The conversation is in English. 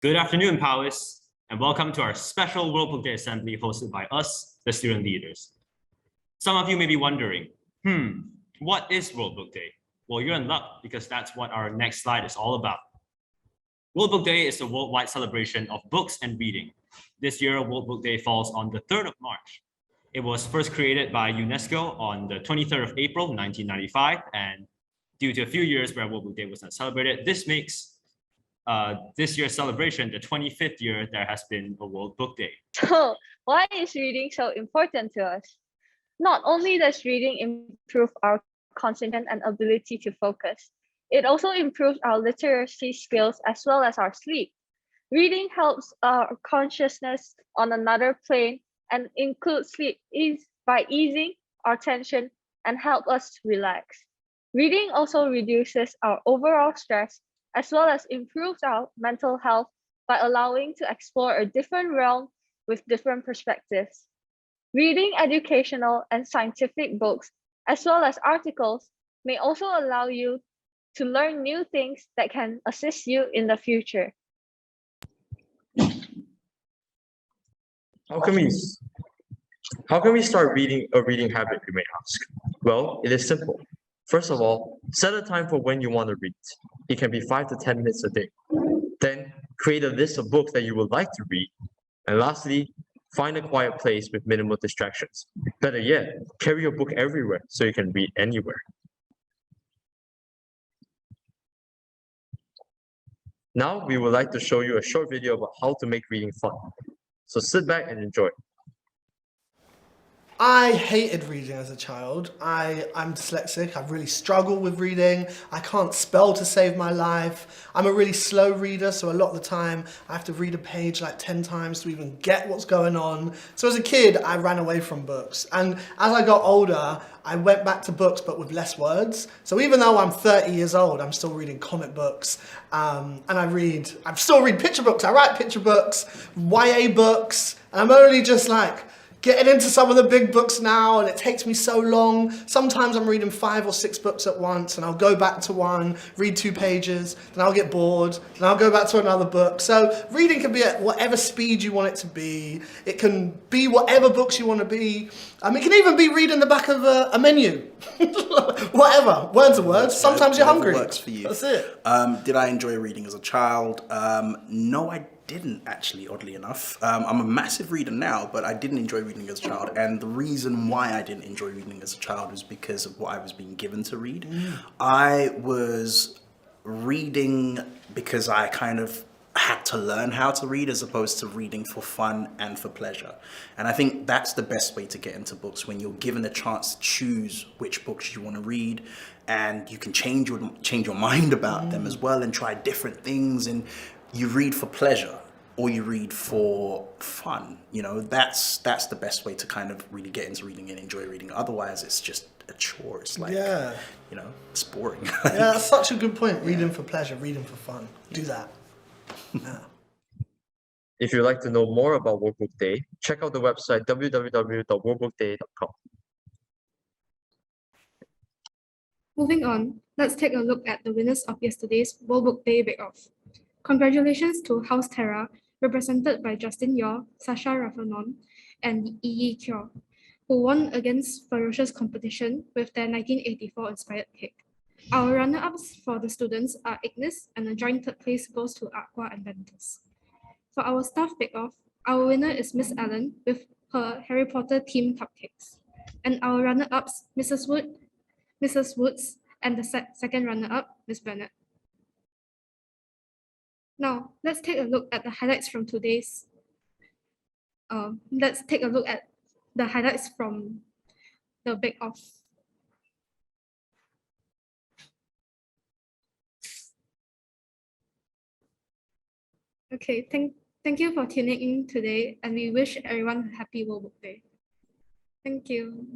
Good afternoon, Powis, and welcome to our special World Book Day Assembly hosted by us, the student leaders. Some of you may be wondering, what is World Book Day? Well, you're in luck because that's what our next slide is all about. World Book Day is a worldwide celebration of books and reading. This year, World Book Day falls on the 3rd of March. It was first created by UNESCO on the 23rd of April, 1995, and due to a few years where World Book Day was not celebrated, this makes this year's celebration the 25th year there has been a World Book Day. So, why is reading so important to us? Not only does reading improve our concentration and ability to focus, it also improves our literacy skills as well as our sleep. Reading helps our consciousness on another plane and includes sleep by easing our tension and help us relax. Reading also reduces our overall stress as well as improves our mental health by allowing to explore a different realm with different perspectives. Reading educational and scientific books, as well as articles, may also allow you to learn new things that can assist you in the future. How can we start a reading habit, you may ask? Well, it is simple. First of all, set a time for when you want to read. It can be 5 to 10 minutes a day. Then create a list of books that you would like to read. And lastly, find a quiet place with minimal distractions. Better yet, carry your book everywhere so you can read anywhere. Now, we would like to show you a short video about how to make reading fun. So sit back and enjoy. I hated reading as a child. I'm dyslexic. I really struggle with reading. I can't spell to save my life. I'm a really slow reader, so a lot of the time I have to read a page like 10 times to even get what's going on. So as a kid, I ran away from books. And as I got older, I went back to books, but with less words. So even though I'm 30 years old, I'm still reading comic books. And I still read picture books. I write picture books, YA books. And I'm only just like, getting into some of the big books now, and it takes me so long. Sometimes I'm reading 5 or 6 books at once, and I'll go back to one, read 2 pages, then I'll get bored, then I'll go back to another book. So reading can be at whatever speed you want it to be. It can be whatever books you want to be. It can even be reading the back of a menu. Whatever, words are words. Sometimes you're hungry. Works for you. That's it. Did I enjoy reading as a child? No, I didn't actually, oddly enough. I'm a massive reader now, but I didn't enjoy reading as a child. And the reason why I didn't enjoy reading as a child was because of what I was being given to read. I was reading because I kind of had to learn how to read as opposed to reading for fun and for pleasure. And I think that's the best way to get into books, when you're given the chance to choose which books you want to read, and you can change your mind about them as well and try different things, and you read for pleasure or you read for fun. You know, that's the best way to kind of really get into reading and enjoy reading. Otherwise, it's just a chore. It's like, you know, it's boring. Yeah, that's such a good point. Reading for pleasure, reading for fun. Do that. Yeah. If you'd like to know more about World Book Day, check out the website www.worldbookday.com. Moving on, let's take a look at the winners of yesterday's World Book Day Bake-Off. Congratulations to House Terra, represented by Justin Yaw, Sasha Raffanon, and Yi Kyo, who won against ferocious competition with their 1984-inspired cake. Our runner-ups for the students are Ignis, and a joint third place goes to Aqua and Ventus. For our staff bake-off, our winner is Miss Allen with her Harry Potter themed cupcakes. And our runner-ups, Mrs. Woods, and the second runner-up, Miss Bennett. Now, let's take a look at the highlights from today's. Let's take a look at the highlights from the bake-off. Okay, thank you for tuning in today, and we wish everyone a happy World Book Day. Thank you.